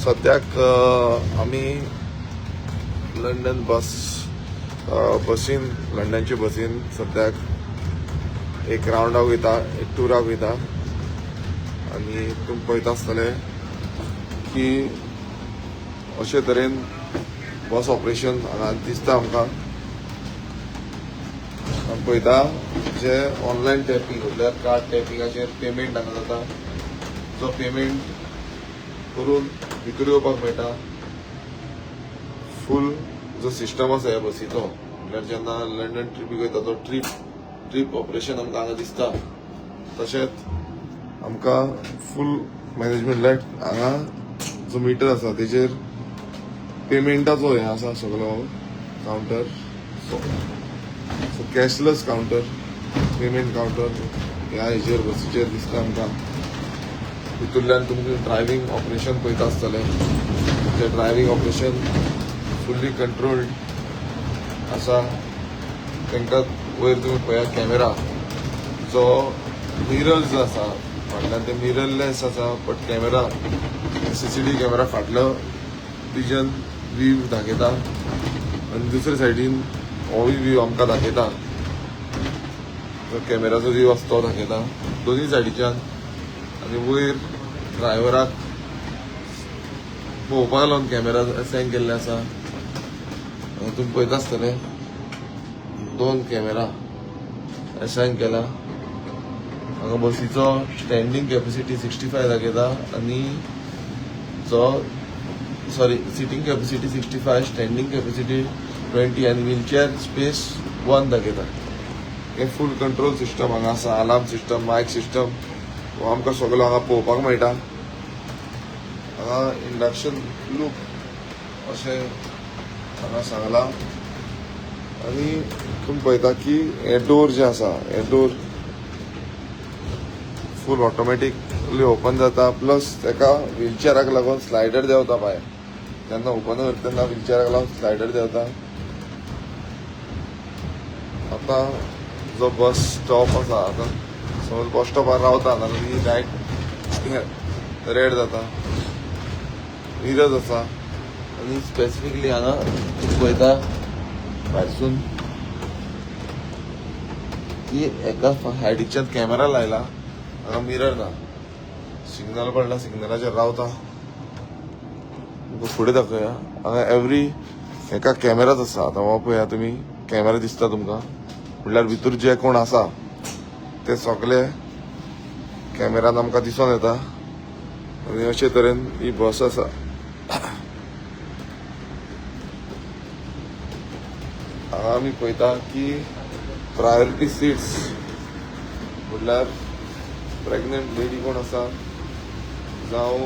सद्याक आमी लंडन बसीन लंडनचे बसीन सद्याक एक रावंडाक वयता, एक टुराक वयता. आनी तुमी पळयता आसतले की अशे तरेन बस ऑपरेशन हांगा दिसता आमकां. आमी पळयता जे ऑनलायन टॅपिंग म्हटल्यार कार्ड टॅपिंगाचेर पेमेंट हांगा जाता. जो पेमेंट करून भितर येवपाक मेळटा. फूल जो सिस्टम आसा ह्या बसीचो म्हटल्यार जेन्ना लंडन ट्रिपीक वयता तो ट्रीप ऑपरेशन आमकां हांगा दिसता. तशेंच आमकां फूल मॅनेजमेंट लायक हांगा जो मिटर आसा तेजेर पेमेंटाचो हें आसा सगळो counter. So cashless counter, payment counter ह्या हेजेर बसीचेर दिसता आमकां. भितरल्यान तुमकां ड्रायव्हिंग ऑपरेशन पळयता आसतले. ते ड्रायव्हिंग ऑपरेशन फुल्ली कंट्रोल्ड आसा. तांकां वयर तुमी पळयात कॅमेरा जो मिरर्स आसा फाटल्यान ते मिररलेस आसा. बट कॅमेरा CCTV कॅमेरा फाटलो विजन व्यू दाखयता आनी दुसरे सायडीन होय व्यू आमकां दाखयता. जो कॅमेराचो व्यू आसा तो दाखयता दोनूय सायडीच्यान. आनी वयर ड्रायव्हराक पळोवपाक लागून कॅमेरा असायन केल्ले आसा. तुमी पळयता आसतले 2 कॅमेरा असायन केला. हांगा बसीचो स्टँडींग कॅपॅसिटी 65 दाखयता आनी सिटींग कॅपॅसिटी 65, स्टँडींग कॅपॅसिटी 20 आनी व्हीलचेअर स्पेस 1 दाखयता. हे फूल कंट्रोल सिस्टम हांगा आसा. अलार्म सिस्टम, मायक सिस्टम हो आमकां सगळो हांगा पळोवपाक मेळटा. हांगा इंडक्शन लूप अशें हांगा सांगलां. आनी तुमी पळयता की हे डोर जे आसा हे डोर फूल ऑटोमॅटिकली ओपन जाता. प्लस ताका व्हीलचेअराक लागून स्लायडर देंवता भायर. जेन्ना ओपन करता तेन्ना व्हीलचेअराक लागून स्लायडर देंवता. आतां जो बस स्टॉप आसा, आतां समज बस स्टॉपार रावता जाल्यार लायट रेड जाता. मिरर्स आसा आनी स्पेसिफिकली हांगा पळयता भायरसून की एका सायडीच्यान कॅमेरा लायला. हांगा मिरर ना. सिग्नल पडला, सिग्नलाचेर रावता. फुडें दाखोवया. हांगा एवरी एका कॅमेराच आसा. आतां हो पळया तुमी कॅमेरा दिसता तुमकां म्हटल्यार भितर जे कोण आसा ते सगळे कॅमेरान आमकां दिसून येता. आनी अशे तरेन ही बस आसा. हांगा आमी पळयता की प्रायोरिटी सीट्स म्हटल्यार प्रेग्नंट लेडी कोण आसा जावं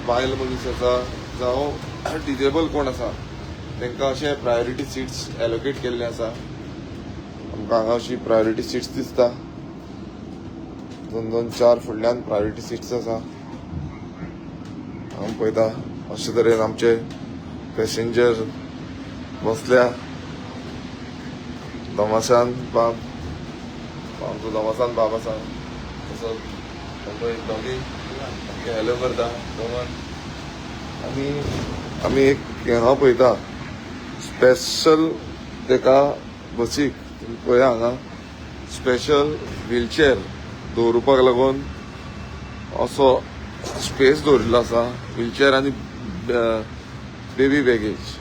बायल मनीस आसा जावं डिजेबल कोण आसा तांकां अशे प्रायोरिटी सीट्स एलोकेट केल्ले आसा. आमकां हांगा अशी प्रायोरिटी सीट्स दिसता. 2, 4 फुडल्यान प्रायोरिटी सीट्स आसा. हांव पळयता अशे तरेन आमचे पॅसेंजर बसल्या दमासान बाब. आमचो दमासान बाब आसा तसो डॉगी हॅलो करता दोगांक. आमी एक हांव पळयता स्पेशल तेका बसीक पळया हांगा स्पेशल व्हीलचेअर दवरुपाक लागून असो स्पेस दवरिल्लो आसा. व्हीलचेअर आनी बेबी बॅगेज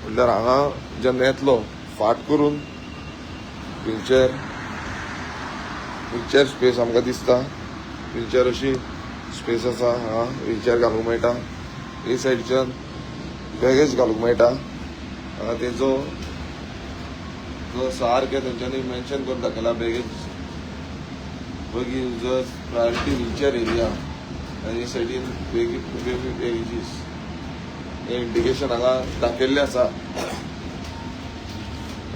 म्हटल्यार हांगा जेन्ना येतलो फाट करून व्हीलचेअर स्पेस आमकां दिसता. व्हीलचेअर अशी स्पेस आसा. हांगा व्हीलचेअर घालूंक मेळटा. हे सायडीच्यान बॅगेज घालूंक मेळटा. हांगा तेजो जो सारकें तेंच्यांनी मेन्शन करून दाखयला बॅगेज बगी युजर्स प्रायोरिटी व्हीलचेअर एरिया आनी सायडीन बेबी बॅगेजीस हे इंडिकेशन हांगा दाखयल्लें आसा.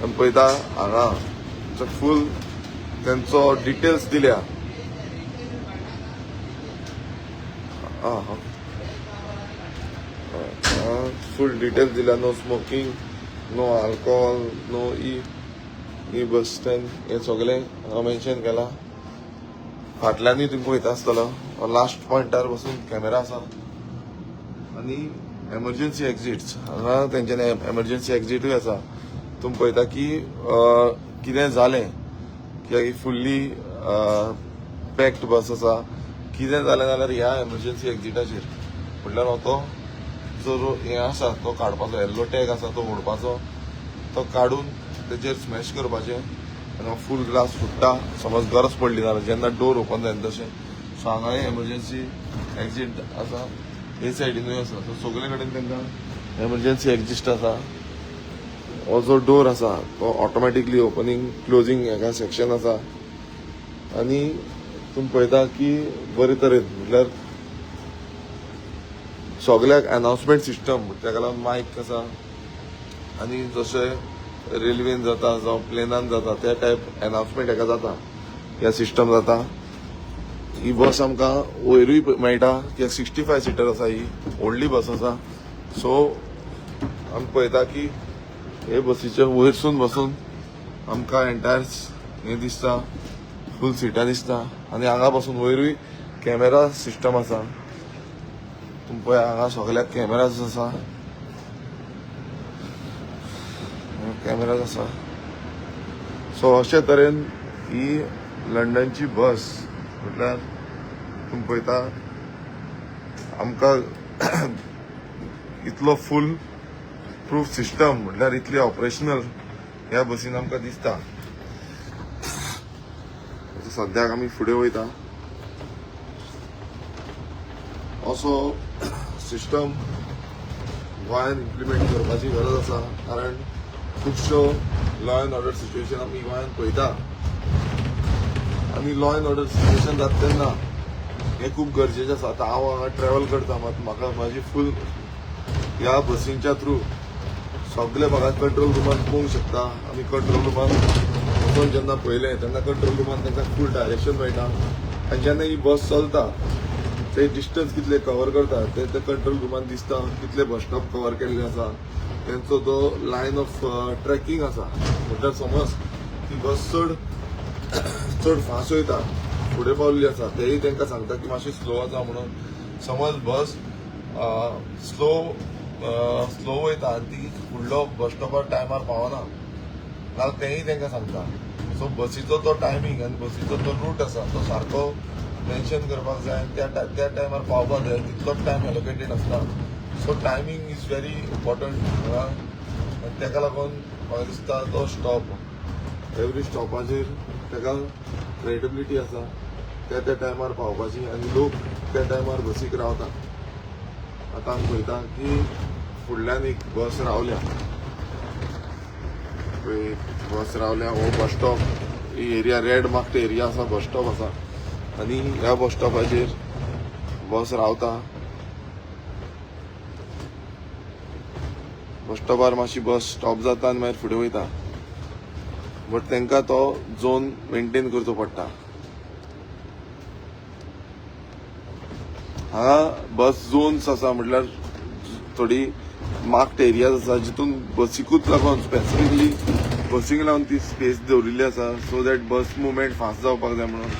आमी पळयता हांगा फूल तेंचो डिटेल्स दिल्या. फूल डिटेल्स दिल्या. No smoking, no alcohol, no ई बस स्टँड हे सगळें हांगा मेन्शन केला. फाटल्यानूय तुमी पळयता आसतलो लास्ट पॉयंटार बसून कॅमेरा आसा. आनी एमर्जन्सी एक्झिट्स हांगा तेंच्यांनी एमर्जन्सी एक्झिटूय आसा. तुमी पळयता की कितें जालें कित्याक फुल्ली पॅक्ड बस आसा. कितें जालें जाल्यार ह्या एमर्जन्सी एक्झिटाचेर म्हटल्यार हो तो जो हें आसा तो काडपाचो, येल्लो टॅग आसा तो ओडपाचो, तो काडून तेचेर स्मॅश करपाचें आनी हो फूल ग्लास फुट्टा समज गरज पडली जाल्यार जेन्ना डोर ओपन जायना तशें. सो हांगाय एमर्जन्सी एक्झिट आसा, हे सायडीनूय आसा. सो सगळे कडेन तांकां एमर्जन्सी एक्झिट आसा. हो जो डोर आसा तो ऑटोमॅटिकली ओपनिंग क्लोजिंग हेका सेक्शन आसा. आनी तुमी पळयता की बरे तरेन म्हटल्यार सगळ्याक अनाउन्समेंट सिस्टम ताका लागून मायक आसा. आनी जशें रेल्वेन जाता जावं प्लेनान जाता त्या टायप अनाउन्समेंट हेका जाता, ह्या सिस्टम जाता. ही बस आमकां वयरूय मेळटा कित्याक 65 सिटर आसा, ही व्हडली बस आसा. सो आमी पळयता की हे बसीच्या वयरसून बसून आमकां एंटायर हें दिसता, फूल सिटां दिसता. आनी हांगा बसून वयरूय कॅमेरा सिस्टम आसा. तुमी पळय हांगा सगळ्याक कॅमेराज आसा, कॅमेराज आसा. सो अशे तरेन ही लंडनची बस म्हटल्यार तुमी पळयता आमकां इतलो फूल प्रूफ सिस्टम म्हटल्यार इतली ऑपरेशनल ह्या बसीन आमकां दिसता. सद्याक आमी फुडें वयता. असो सिस्टम गोंयान इम्प्लिमेंट करपाची गरज आसा, कारण खुबश्यो लॉ एंड ऑर्डर सिच्युएशन आमी गोंयान पळयता. आनी लॉ एंड ऑर्डर सिच्युएशन जाता तेन्ना हें खूब गरजेचें आसा. आतां हांव हांगा ट्रॅव्हल करता, मात म्हाका म्हाजी फूल ह्या बसींच्या थ्रू सगळे म्हाका कंट्रोल रुमान पळोवंक शकता. आमी कंट्रोल रुमान वचून जेन्ना पळयलें तेन्ना कंट्रोल रुमान तांकां फूल डायरेक्शन मेळटा. आनी जेन्ना ही बस चलता ते डिस्टन्स कितले कवर करता ते कंट्रोल रुमान दिसता. कितले बस स्टॉप कवर केल्ले आसा तेंचो तो लायन ऑफ ट्रॅकिंग आसा. म्हटल्यार समज ती बस चड फास्ट वयता, फुडें पावल्ली आसा, तेय तांकां सांगता की मातशी स्लो वचा म्हणून. समज बस स्लो वयता आनी ती फुडलो बस स्टॉपार टायमार पावना जाल्यार तेंय तांकां सांगता. सो बसीचो तो टायमींग आनी बसीचो तो रूट आसा तो सारको मेन्शन करपाक जाय. त्या टायमार पावपाक जाय, तितलोच टायम एलोकेटेड आसता. So timing is very important. आनी ताका लागून म्हाका दिसता तो स्टॉप एवरी स्टॉपाचेर ताका क्रेडिबिलिटी आसा त्या टायमार पावपाची. आनी लोक त्या टायमार बसीक रावता. आतां आमी पळयता की फुडल्यान एक बस रावल्या, बस रावल्या. हो बस स्टॉप ही एरिया रेड मार्क्ड एरिया आसा, बस स्टॉप आसा. आनी ह्या बस स्टॉपाचेर बस रावता. बस स्टॉपार मातशी बस स्टॉप जाता आनी मागीर फुडें वयता. बट तांकां तो झोन मेंटेन करचो पडटा. हांगा बस झोन्स आसा म्हटल्यार थोडी मार्क्ड एरियाज आसा जितून बसीकूच लागून स्पेसिफिकली बसीक लागून ती स्पेस दवरिल्ली आसा so that bus movement fast जावपाक जाय म्हणून.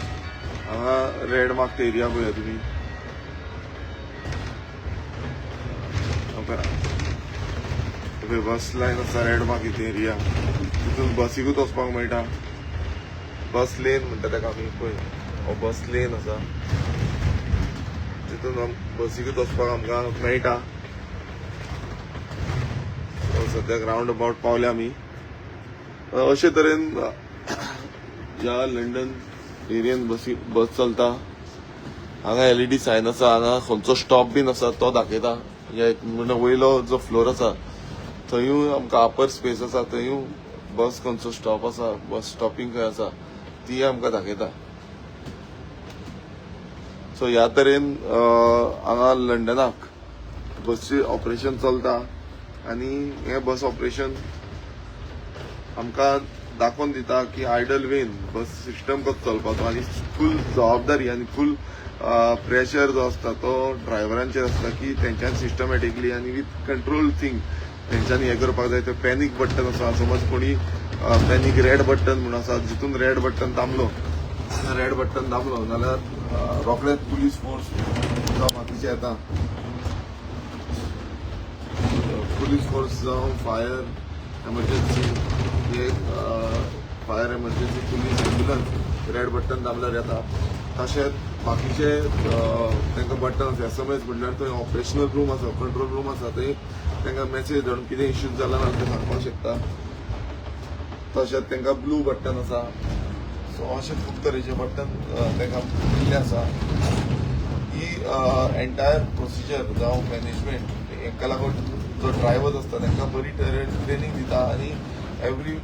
हांगा रेड मार्क्ड एरिया पळया तुमी. बस लायन आसा रेड मार्क एरिया, तितून बसीकूच वचपाक मेळटा. बस लेन म्हणटा ताका आमी पळय, हो बस लेन आसा, तितून बसीकूच वचपाक आमकां मेळटा. सद्याक रावंड अबावट पावले आमी. अशे तरेन ह्या लंडन एरियेन बस चलता. हांगा LED सायन आसा, हांगा खंयचो स्टॉप बीन आसा तो दाखयता. म्हणजे वयलो जो फ्लोर आसा थंयूय आमकां अपर स्पेस आसा, थंयूय बस खंयचो स्टॉप आसा, बस स्टॉपिंग खंय आसा ती आमकां दाखयता. सो ह्या तरेन हांगा लंडनाक बसचे ऑपरेशन चलता. आनी हें बस ऑपरेशन आमकां दाखोवन दिता की आयडल वेन बस सिस्टम कसो चलपाचो. आनी फूल जबाबदारी आनी फूल प्रेशर जो आसता तो ड्रायव्हरांचेर आसता की तेंच्यानी सिस्टमॅटिकली आनी विथ कंट्रोल थिंग तेंच्यांनी हें करपाक जाय. तो पॅनीक बटन आसा, समज कोणी पॅनीक रेड बटन म्हणून आसा, जितून रेड बटन दामलो जाल्यार रोखडेच पुलीस फोर्स जावं बाकीचे येता. पुलीस फोर्स जावं फायर एमर्जन्सी हे fire emergency police ambulance red button दामल्यार येता. तशेंच बाकीचे तांकां बटन्स SMS म्हणल्यार थंय ऑपरेशनल रूम आसा, कंट्रोल रूम आसा, थंय तांकां मेसेज धाडून कितें इश्यूज जाला ना ते सांगपाक शकता. तशेंच तांकां ब्लू बटन आसा. सो अशे खूब तरेचे बटन तांकां दिल्ले आसा. ही एंटायर प्रोसिजर जावं मॅनेजमेंट हेका लागून जो ड्रायव्हर आसता तांकां बरी ट्रेनिंग दिता आनी एवरी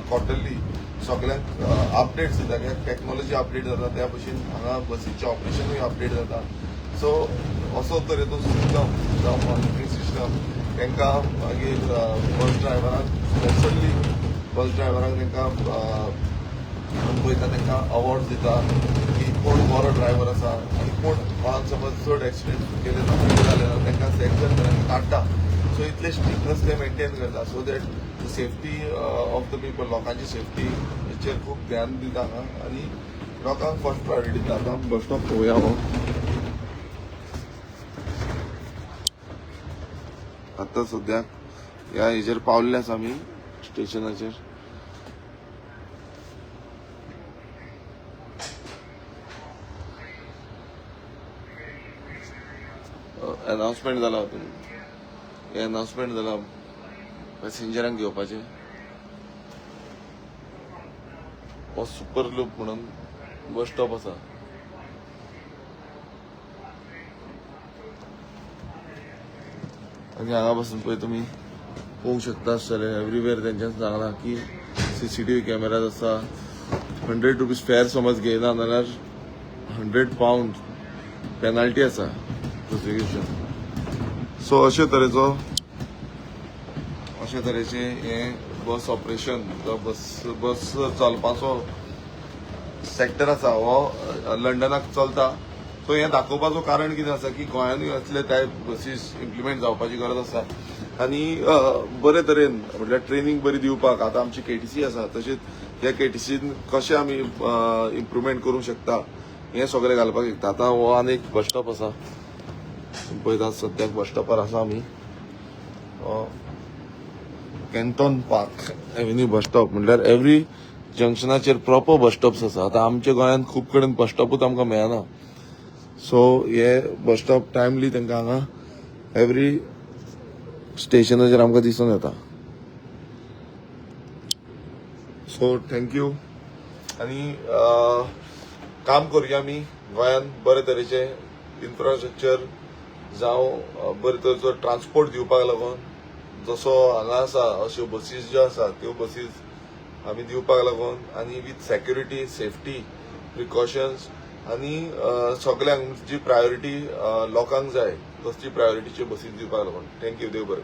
क्वार्टरली सगळ्यांक अपडेट्स दिता कित्याक टॅक्नॉलॉजी अपडेट जाता त्या भशेन हांगा बसीचें ऑपरेशनूय अपडेट जाता. सो असो तरेचो सिस्टम जावं मॉनिटरींग सिस्टम तांकां मागीर बस ड्रायव्हरांक स्पेशली बस ड्रायव्हरांक तांकां पळयता तांकां अवॉर्ड दिता की कोण बरो ड्रायव्हर आसा आनी कोण समज चड एक्सिडेंट केले जाले ना तांकां सेक्शन करून काडटा. सो इतले स्ट्रिक्टनेस ते मेंटेन करता so that safety of the people लोकांची सेफ्टी हेचेर खूब ध्यान दिता हांगा आनी लोकांक फर्स्ट प्रायोरिटी दिता. आतां बस स्टॉप पळोवया हांव. आतां सद्याक ह्या हेचेर पावल्ले आसा आमी स्टेशनाचेर. अनाउन्समेंट जाला हे अनाउन्समेंट जाला पॅसेंजरांक घेवपाचें. हो सुपर लूप म्हणून बस स्टॉप आसा. आनी हांगा बसून पळय तुमी पळोवंक शकता आसतले एवरीवेर तेंच्यान सांगलां की CCTV कॅमेराज आसा. 100 रुपीज फेअर समज घेयना जाल्यार £100 पेनल्टी आसा प्रोसिक्युशन. सो अशे तरेचे हे बस ऑपरेशन बस चलपाचो सेक्टर आसा हो लंडनाक चलता. सो हें दाखोवपाचो कारण कितें आसा की गोंयानूय असले टायप बसीस इम्प्लिमेंट जावपाची गरज आसा आनी बरे तरेन म्हटल्यार ट्रेनिंग बरी दिवपाक आतां आमची KTC आसा तशेंच ह्या KTCन कशें आमी इम्प्रुवमेंट करूंक शकता हें सगळें घालपाक शकता. आतां हो आनी एक बस स्टॉप आसा पळयतात सद्याक बस स्टॉपार आसा आमी. कॅन्टॉन पार्क एव्हेन्यू बस स्टॉप म्हणल्यार एवरी जंक्शनाचेर प्रॉपर बस स्टॉप्स आसा. आतां आमच्या गोंयांत खूब कडेन बस स्टॉपूच आमकां मेळना. सो हे बस स्टॉप टायमली तांकां हांगा एवरी स्टेशनाचेर आमकां दिसून येता. सो थँक्यू आनी काम करुया आमी गोंयांत बरे तरेचे इन्फ्रास्ट्रक्चर जावं बरे तरेचो ट्रान्सपोर्ट दिवपाक लागून जसो हांगा आसा अश्यो बसीस ज्यो आसा त्यो बसीस आमी दिवपाक लागून आनी विथ सेक्युरिटी सेफ्टी प्रिकॉशन्स आनी सगळ्यांक जी प्रायोरिटी लोकांक जाय तसली प्रायोरिटीच्यो बसीस दिवपाक लागून. थँक्यू. देव बरें.